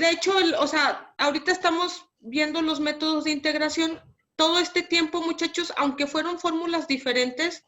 de hecho, o sea, ahorita estamos viendo los métodos de integración. Todo este tiempo, muchachos, aunque fueron fórmulas diferentes,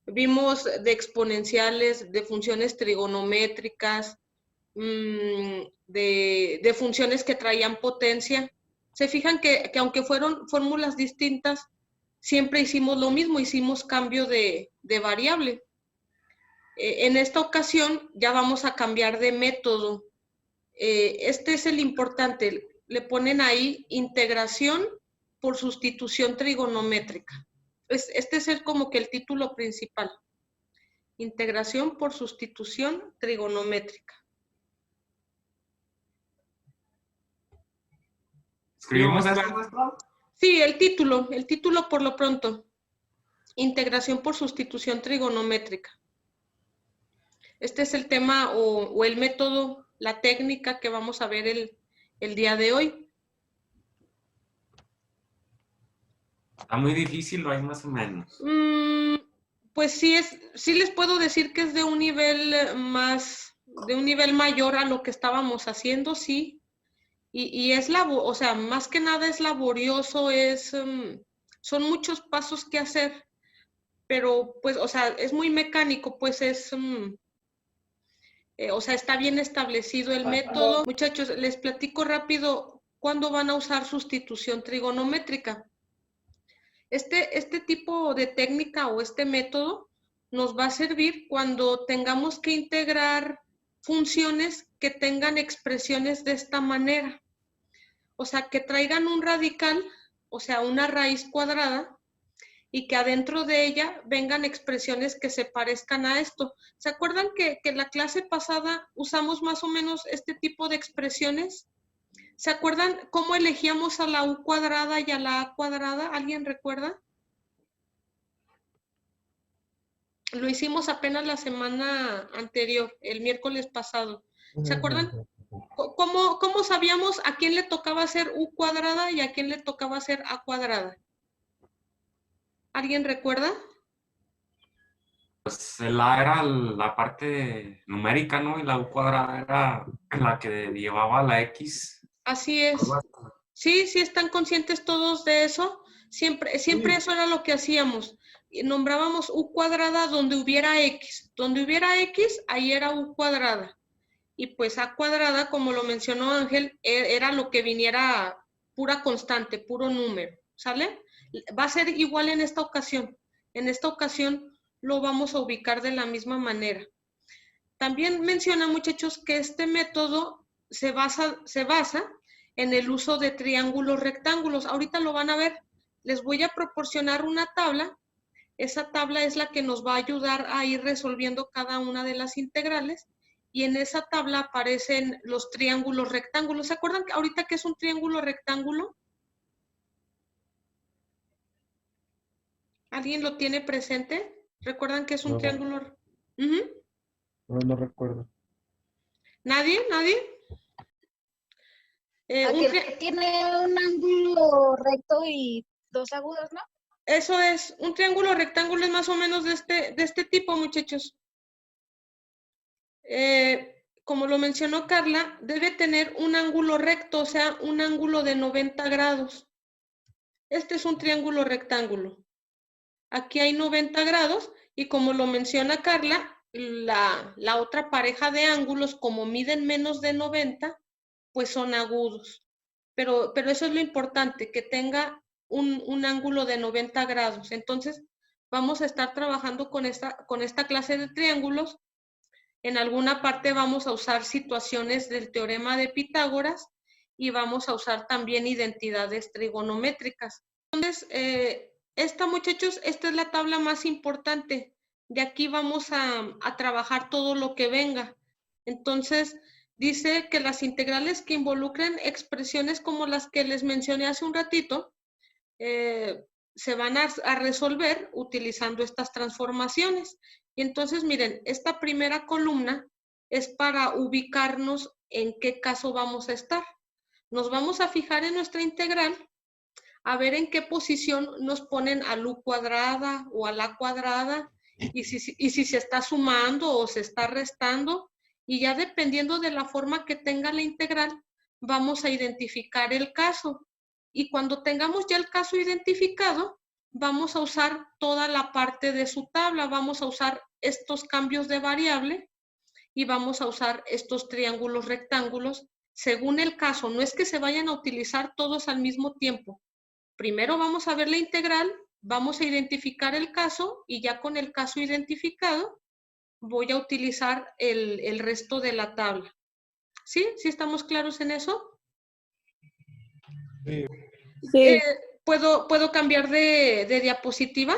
vimos de exponenciales, de funciones trigonométricas, de funciones que traían potencia. Se fijan que aunque fueron fórmulas distintas, siempre hicimos lo mismo, hicimos cambio de variable. En esta ocasión ya vamos a cambiar de método. Este es el importante. Le ponen ahí integración por sustitución trigonométrica. Este es como que el título principal. Integración por sustitución trigonométrica. ¿Escribimos esto, maestro? Sí, el título por lo pronto. Integración por sustitución trigonométrica. Este es el tema o el método, la técnica que vamos a ver el día de hoy. Está muy difícil, ¿o hay más o menos? Pues sí les puedo decir que es de un nivel mayor a lo que estábamos haciendo, sí. Y es o sea, más que nada es laborioso, son muchos pasos que hacer, pero pues, o sea, es muy mecánico, pues o sea, está bien establecido el método. Muchachos, les platico rápido cuándo van a usar sustitución trigonométrica. Este tipo de técnica o este método nos va a servir cuando tengamos que integrar funciones que tengan expresiones de esta manera. O sea, que traigan un radical, o sea, una raíz cuadrada, y que adentro de ella vengan expresiones que se parezcan a esto. ¿Se acuerdan que en la clase pasada usamos más o menos este tipo de expresiones? ¿Se acuerdan cómo elegíamos a la u cuadrada y a la a cuadrada? ¿Alguien recuerda? Lo hicimos apenas la semana anterior, el miércoles pasado. ¿Se acuerdan? ¿Cómo sabíamos a quién le tocaba hacer u cuadrada y a quién le tocaba hacer a cuadrada? ¿Alguien recuerda? Pues el A era la parte numérica, ¿no? Y la U cuadrada era la que llevaba la X. Así es. Sí, sí están conscientes todos de eso. Siempre Sí. Eso era lo que hacíamos. Nombrábamos u cuadrada donde hubiera X. Donde hubiera X, ahí era u cuadrada. Y pues a cuadrada, como lo mencionó Ángel, era lo que viniera pura constante, puro número, ¿sale? Va a ser igual en esta ocasión. En esta ocasión lo vamos a ubicar de la misma manera. También menciona, muchachos, que este método se basa en el uso de triángulos rectángulos. Ahorita lo van a ver. Les voy a proporcionar una tabla. Esa tabla es la que nos va a ayudar a ir resolviendo cada una de las integrales. Y en esa tabla aparecen los triángulos rectángulos. ¿Se acuerdan que ahorita que es un triángulo rectángulo? ¿Alguien lo tiene presente? ¿Recuerdan que es un triángulo? No recuerdo. ¿Nadie? Tiene un ángulo recto y dos agudos, ¿no? Eso es, un triángulo rectángulo es más o menos de este tipo, muchachos. Como lo mencionó Carla, debe tener un ángulo recto, o sea, un ángulo de 90 grados. Este es un triángulo rectángulo. Aquí hay 90 grados y como lo menciona Carla, la otra pareja de ángulos, como miden menos de 90, pues son agudos. Pero eso es lo importante, que tenga un ángulo de 90 grados. Entonces, vamos a estar trabajando con esta clase de triángulos. En alguna parte vamos a usar situaciones del teorema de Pitágoras y vamos a usar también identidades trigonométricas. Entonces, muchachos, esta es la tabla más importante. De aquí vamos a trabajar todo lo que venga. Entonces, dice que las integrales que involucren expresiones como las que les mencioné hace un ratito, se van a resolver utilizando estas transformaciones. Y entonces, miren, esta primera columna es para ubicarnos en qué caso vamos a estar. Nos vamos a fijar en nuestra integral, a ver en qué posición nos ponen al u cuadrada o a la cuadrada, y si se está sumando o se está restando, y ya dependiendo de la forma que tenga la integral, vamos a identificar el caso. Y cuando tengamos ya el caso identificado, vamos a usar toda la parte de su tabla. Vamos a usar estos cambios de variable y vamos a usar estos triángulos rectángulos según el caso. No es que se vayan a utilizar todos al mismo tiempo. Primero vamos a ver la integral, vamos a identificar el caso y ya con el caso identificado voy a utilizar el resto de la tabla. ¿Sí? ¿Sí estamos claros en eso? Sí. Sí. ¿Puedo cambiar de diapositiva?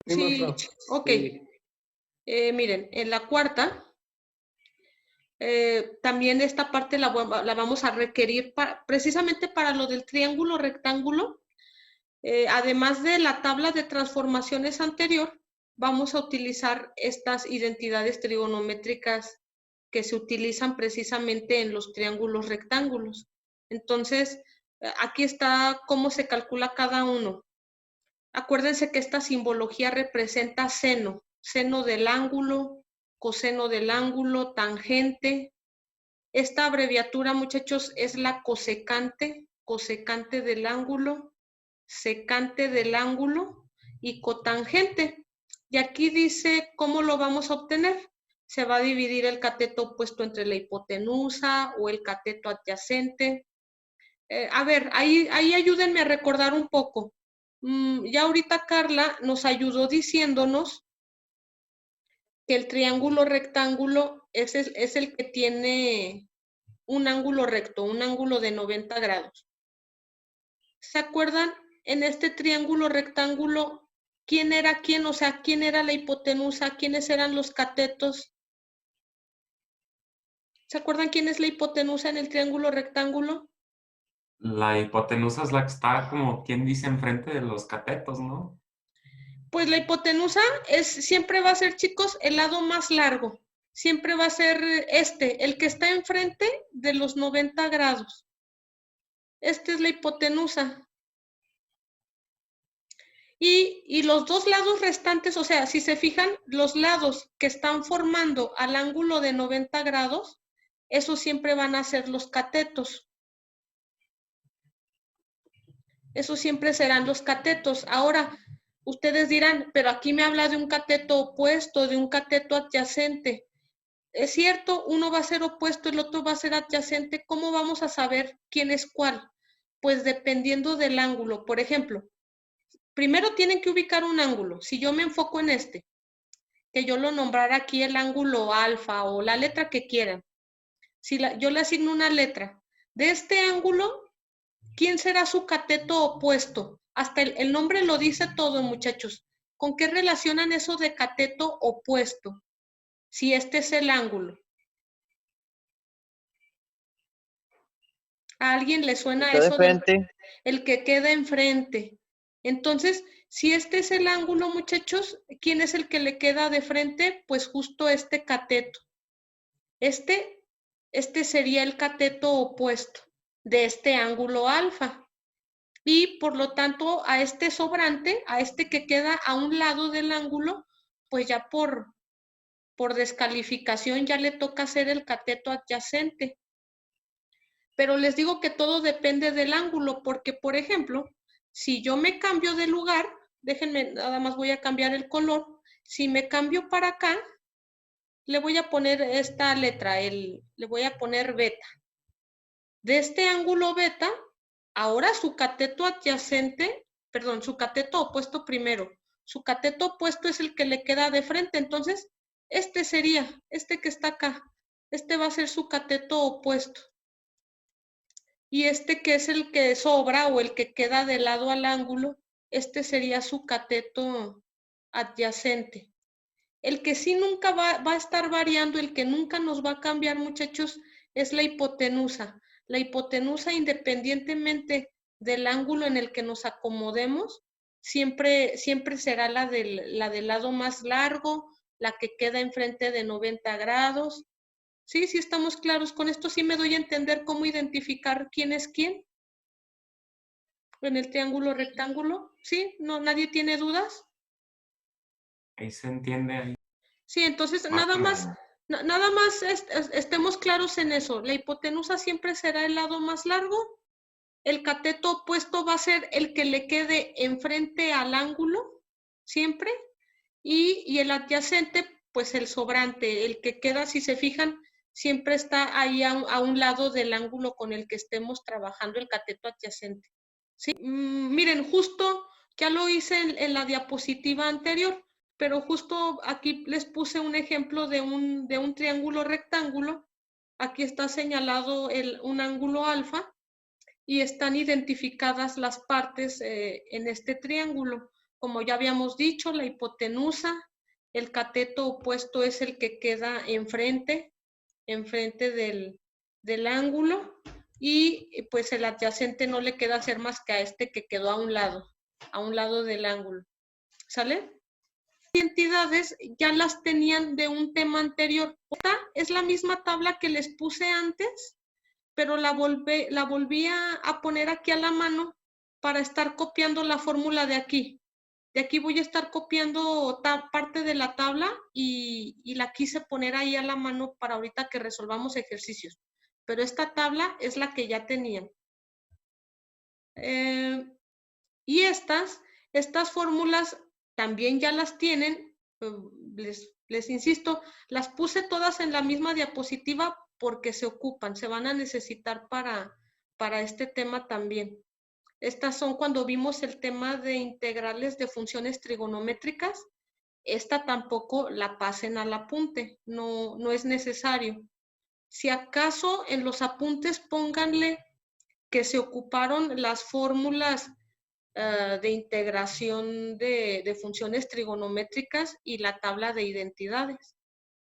Sí, maestra. ok. Sí. Miren, en la cuarta, también esta parte la vamos a requerir precisamente para lo del triángulo rectángulo. Además de la tabla de transformaciones anterior, vamos a utilizar estas identidades trigonométricas que se utilizan precisamente en los triángulos rectángulos. Entonces, aquí está cómo se calcula cada uno. Acuérdense que esta simbología representa seno, seno del ángulo, coseno del ángulo, tangente. Esta abreviatura, muchachos, es la cosecante, cosecante del ángulo, secante del ángulo y cotangente. Y aquí dice cómo lo vamos a obtener. Se va a dividir el cateto opuesto entre la hipotenusa o el cateto adyacente. A ver, ahí ayúdenme a recordar un poco. Ya ahorita Carla nos ayudó diciéndonos que el triángulo rectángulo es el que tiene un ángulo recto, un ángulo de 90 grados. ¿Se acuerdan? En este triángulo rectángulo, ¿quién era quién? O sea, ¿quién era la hipotenusa? ¿Quiénes eran los catetos? ¿Se acuerdan quién es la hipotenusa en el triángulo rectángulo? La hipotenusa es la que está como quien dice enfrente de los catetos, ¿no? Pues la hipotenusa siempre va a ser, chicos, el lado más largo. Siempre va a ser el que está enfrente de los 90 grados. Esta es la hipotenusa. Y los dos lados restantes, o sea, si se fijan, los lados que están formando al ángulo de 90 grados, esos siempre van a ser los catetos. Esos siempre serán los catetos. Ahora, ustedes dirán, pero aquí me habla de un cateto opuesto, de un cateto adyacente. Es cierto, uno va a ser opuesto, el otro va a ser adyacente. ¿Cómo vamos a saber quién es cuál? Pues dependiendo del ángulo. Por ejemplo, primero tienen que ubicar un ángulo. Si yo me enfoco en este, que yo lo nombrara aquí el ángulo alfa o la letra que quieran. Si yo le asigno una letra de este ángulo, ¿quién será su cateto opuesto? Hasta el nombre lo dice todo, muchachos. ¿Con qué relacionan eso de cateto opuesto? Si este es el ángulo. ¿A alguien le suena eso? El que queda enfrente. Entonces, si este es el ángulo, muchachos, ¿quién es el que le queda de frente? Pues justo este cateto. Este sería el cateto opuesto de este ángulo alfa. Y por lo tanto, a este sobrante, a este que queda a un lado del ángulo, pues ya por descalificación ya le toca hacer el cateto adyacente. Pero les digo que todo depende del ángulo, porque por ejemplo, si yo me cambio de lugar, déjenme, nada más voy a cambiar el color. Si me cambio para acá, le voy a poner esta letra, le voy a poner beta. De este ángulo beta, ahora su cateto adyacente, perdón, su cateto opuesto primero. Su cateto opuesto es el que le queda de frente, entonces este sería, este que está acá. Este va a ser su cateto opuesto. Y este que es el que sobra o el que queda de lado al ángulo, este sería su cateto adyacente. El que sí nunca va a estar variando, el que nunca nos va a cambiar, muchachos, es la hipotenusa. La hipotenusa, independientemente del ángulo en el que nos acomodemos, siempre será la del lado más largo, la que queda enfrente de 90 grados. Sí, sí estamos claros. Con esto sí me doy a entender cómo identificar quién es quién en el triángulo rectángulo. ¿Sí? ¿No, nadie tiene dudas? Ahí se entiende ahí. Sí, entonces Más Nada más estemos claros en eso. La hipotenusa siempre será el lado más largo. El cateto opuesto va a ser el que le quede enfrente al ángulo, siempre. Y el adyacente, pues el sobrante, el que queda, si se fijan, siempre está ahí a un lado del ángulo con el que estemos trabajando el cateto adyacente. ¿Sí? Miren, justo ya lo hice en la diapositiva anterior, pero justo aquí les puse un ejemplo de un triángulo rectángulo. Aquí está señalado un ángulo alfa y están identificadas las partes en este triángulo. Como ya habíamos dicho, la hipotenusa, el cateto opuesto es el que queda enfrente del ángulo, y pues el adyacente no le queda hacer más que a este que quedó a un lado del ángulo. ¿Sale? Identidades ya las tenían de un tema anterior. Esta es la misma tabla que les puse antes, pero la volví a poner aquí a la mano para estar copiando la fórmula de aquí. De aquí voy a estar copiando parte de la tabla y la quise poner ahí a la mano para ahorita que resolvamos ejercicios. Pero esta tabla es la que ya tenían. Y estas fórmulas también ya las tienen. Les insisto, las puse todas en la misma diapositiva porque se ocupan, se van a necesitar para este tema también. Estas son cuando vimos el tema de integrales de funciones trigonométricas. Esta tampoco la pasen al apunte, no es necesario. Si acaso en los apuntes pónganle que se ocuparon las fórmulas de integración de funciones trigonométricas y la tabla de identidades.